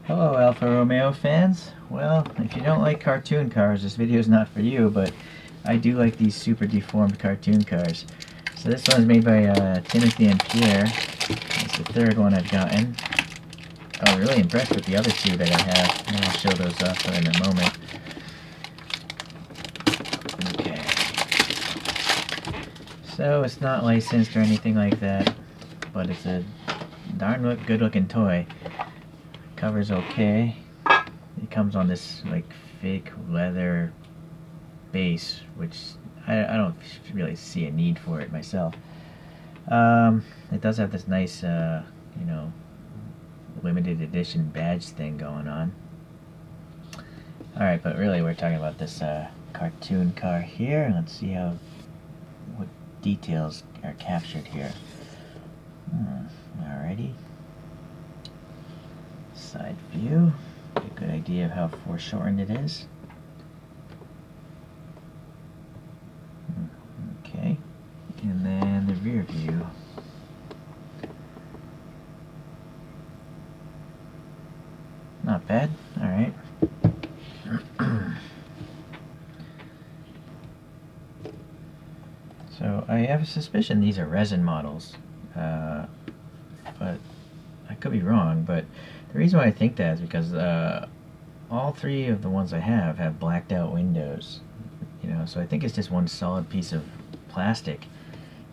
Hello Alfa Romeo fans. Well, if you don't like cartoon cars, this video is not for you, but I do like these super deformed cartoon cars. So this one is made by Timothy and Pierre. It's the third one I've gotten. I'm really impressed with the other two that I have, and I'll show those off in a moment. Okay. So it's not licensed or anything like that, but it's a darn good looking toy. Cover's okay. It comes on this like fake leather base, which I don't really see a need for it myself. It does have this nice, limited edition badge thing going on. Alright, but really we're talking about this cartoon car here. Let's see what details are captured here. Alrighty. Side view. Get a good idea of how foreshortened it is. Okay. And then the rear view. Not bad. Alright. So I have a suspicion these are resin models. But I could be wrong, but the reason why I think that is because all three of the ones I have blacked out windows. So I think it's just one solid piece of plastic,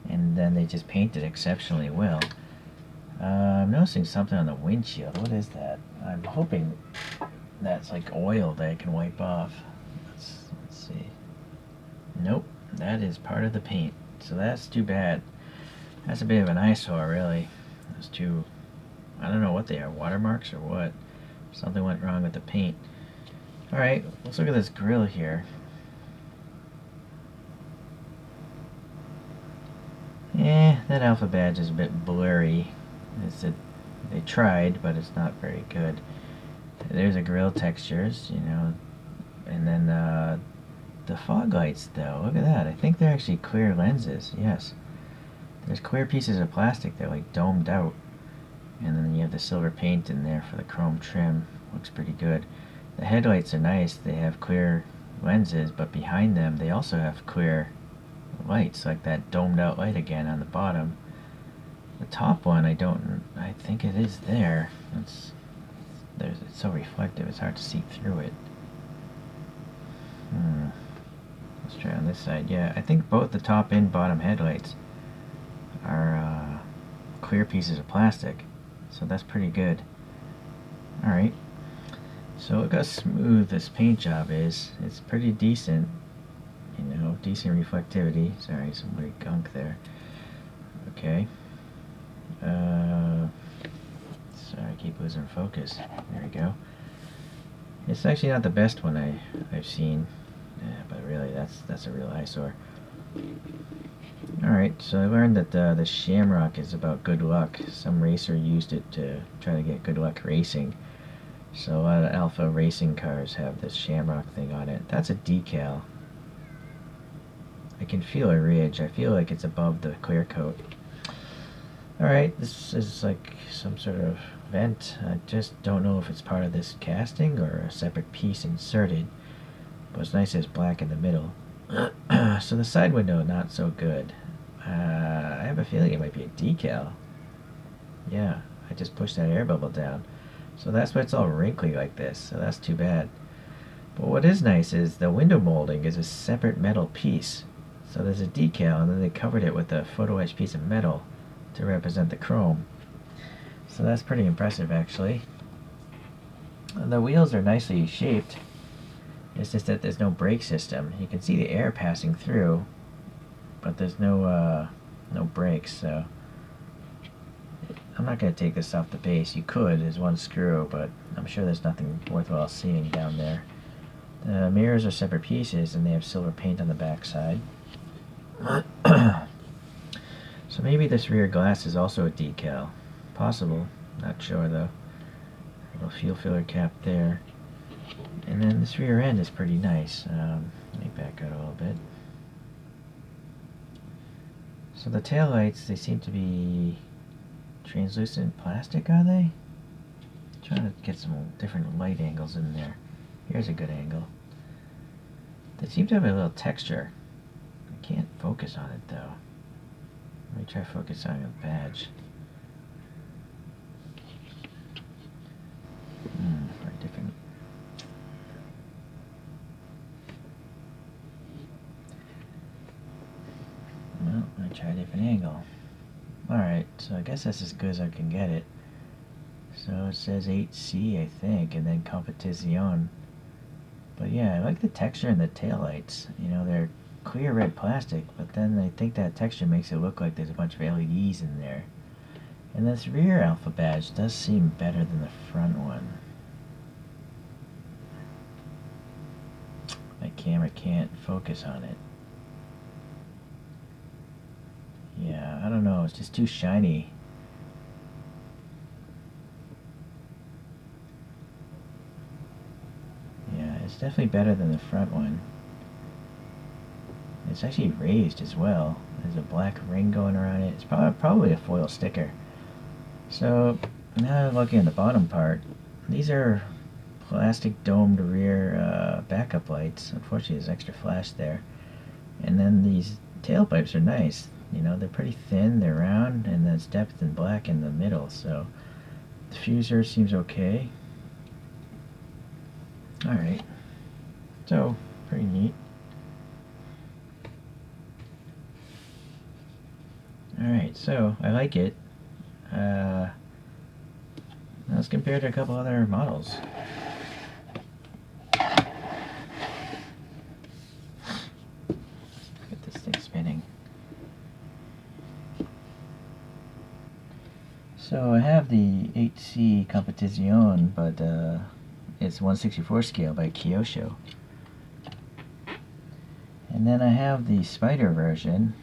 and then they just painted exceptionally well. I'm noticing something on the windshield. What is that? I'm hoping that's like oil that I can wipe off. Let's see. Nope, that is part of the paint. So that's too bad. That's a bit of an eyesore, really. Those two, I don't know what they are, watermarks or what. Something went wrong with the paint. Alright, let's look at this grill here. That Alpha badge is a bit blurry. They tried, but it's not very good. There's a grill textures, and then the fog lights, though. Look at that. I think they're actually clear lenses. Yes. There's clear pieces of plastic that are like domed out. And then you have the silver paint in there for the chrome trim. Looks pretty good. The headlights are nice. They have clear lenses, but behind them they also have clear lights, like that domed out light again on the bottom. The top one, I think it is there. It's so reflective, it's hard to see through it. Let's try on this side. Yeah, I think both the top and bottom headlights are clear pieces of plastic, so that's pretty good. Alright, so look how smooth this paint job is. It's pretty decent, decent reflectivity. Sorry, some weird gunk there. Okay. Sorry, I keep losing focus. There we go. It's actually not the best one I've seen, but really that's a real eyesore. Alright, so I learned that the shamrock is about good luck. Some racer used it to try to get good luck racing. So a lot of Alpha racing cars have this shamrock thing on it. That's a decal. I can feel a ridge. I feel like it's above the clear coat. Alright, this is like some sort of vent. I just don't know if it's part of this casting or a separate piece inserted. But it's nice it's black in the middle. So the side window, not so good. I have a feeling it might be a decal. Yeah, I just pushed that air bubble down. So that's why it's all wrinkly like this. So that's too bad. But what is nice is the window molding is a separate metal piece. So there's a decal, and then they covered it with a photo etched piece of metal to represent the chrome. So that's pretty impressive, actually. And the wheels are nicely shaped. It's just that there's no brake system. You can see the air passing through, but there's no brakes. So I'm not going to take this off the base. You could, there's one screw, but I'm sure there's nothing worthwhile seeing down there. The mirrors are separate pieces, and they have silver paint on the back side. So maybe this rear glass is also a decal. Possible. Not sure, though. A little fuel filler cap there. And then this rear end is pretty nice. Let me back out a little bit. So the taillights, they seem to be translucent plastic, are they? I'm trying to get some different light angles in there. Here's a good angle. They seem to have a little texture. I can't focus on it though. Let me try focusing on the badge. Very different. Well, I try a different angle. Alright, so I guess that's as good as I can get it. So it says 8C, I think, and then Competizione. But yeah, I like the texture in the taillights. You know, they're clear red plastic, but then I think that texture makes it look like there's a bunch of LEDs in there. And this rear Alfa badge does seem better than the front one. My camera can't focus on it. Yeah, I don't know, it's just too shiny. Yeah, it's definitely better than the front one. It's actually raised as well. There's a black ring going around it. It's probably a foil sticker. So now looking at the bottom part, these are plastic domed rear backup lights. Unfortunately, there's extra flash there. And then these tailpipes are nice. You know, they're pretty thin, they're round, and there's depth in black in the middle. So the diffuser seems okay. Alright, so pretty neat. Alright, so I like it. Let's compare it to a couple other models. Get this thing spinning. So I have the 8C Competizione, but it's 1/64 scale by Kyosho. And then I have the Spider version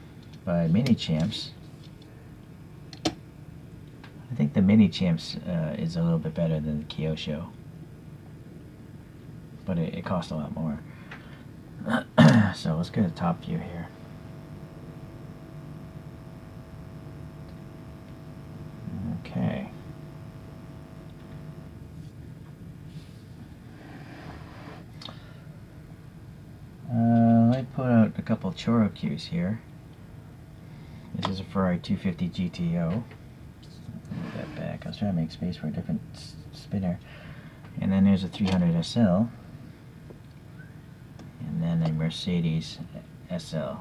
by Mini Champs. I think the Mini Champs is a little bit better than the Kyosho, but it costs a lot more. So let's get a top view here. Okay. I put out a couple choro-qs here. This is a Ferrari 250 GTO. Move that back. I was trying to make space for a different spinner. And then there's a 300 SL. And then a Mercedes SL.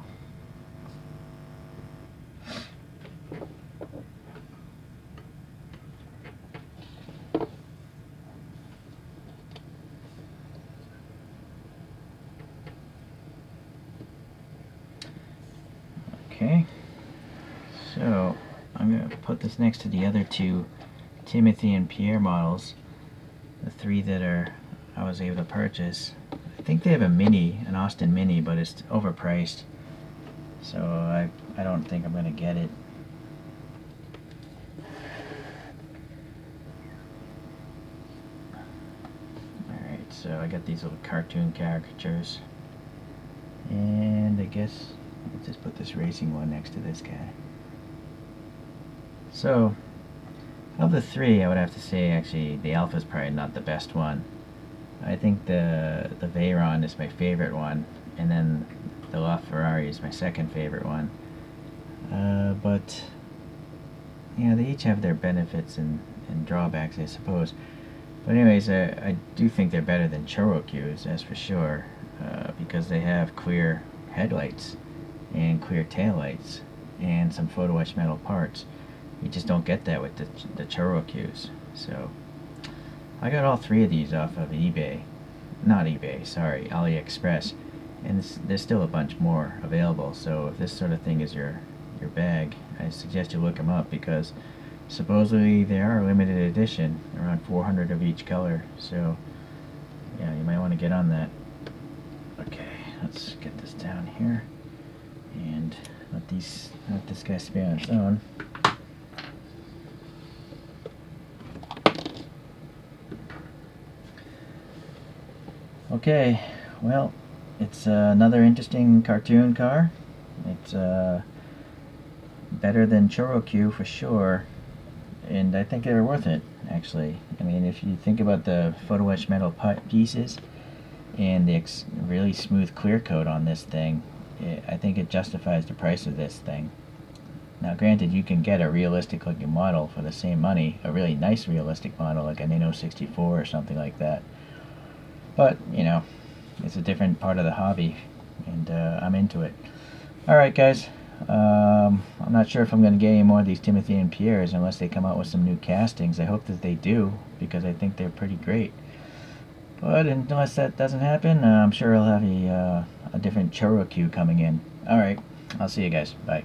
Okay, so I'm going to put this next to the other two Timothy and Pierre models, the three that I was able to purchase. I think they have a Mini, an Austin Mini, but it's overpriced, so I don't think I'm going to get it. Alright, so I got these little cartoon caricatures, and I guess let's just put this racing one next to this guy. So, of the three, I would have to say actually the Alpha is probably not the best one. I think the Veyron is my favorite one, and then the LaFerrari is my second favorite one. But yeah, they each have their benefits and drawbacks, I suppose. But anyways, I do think they're better than choro-qs, that's for sure, because they have clear headlights and clear taillights and some photo etched metal parts. You just don't get that with the choro-qs. So I got all three of these off of eBay, not eBay, sorry, AliExpress, and there's still a bunch more available. So if this sort of thing is your bag, I suggest you look them up, because supposedly they are limited edition, around 400 of each color. So yeah, you might want to get on that. Okay, let's get this down here and let this guy spin on its own. Okay, well, it's another interesting cartoon car. It's better than choro-q for sure, and I think they're worth it. actually. I mean, if you think about the photo etched metal pieces and the really smooth clear coat on this thing, I think it justifies the price of this thing. Now granted, you can get a realistic looking model for the same money, a really nice realistic model like a Nano 64 or something like that. But, you know, it's a different part of the hobby, and I'm into it. Alright guys, I'm not sure if I'm going to get any more of these Timothy and Pierres unless they come out with some new castings. I hope that they do, because I think they're pretty great. But unless that doesn't happen, I'm sure I'll have a different choro-q coming in. Alright, I'll see you guys. Bye.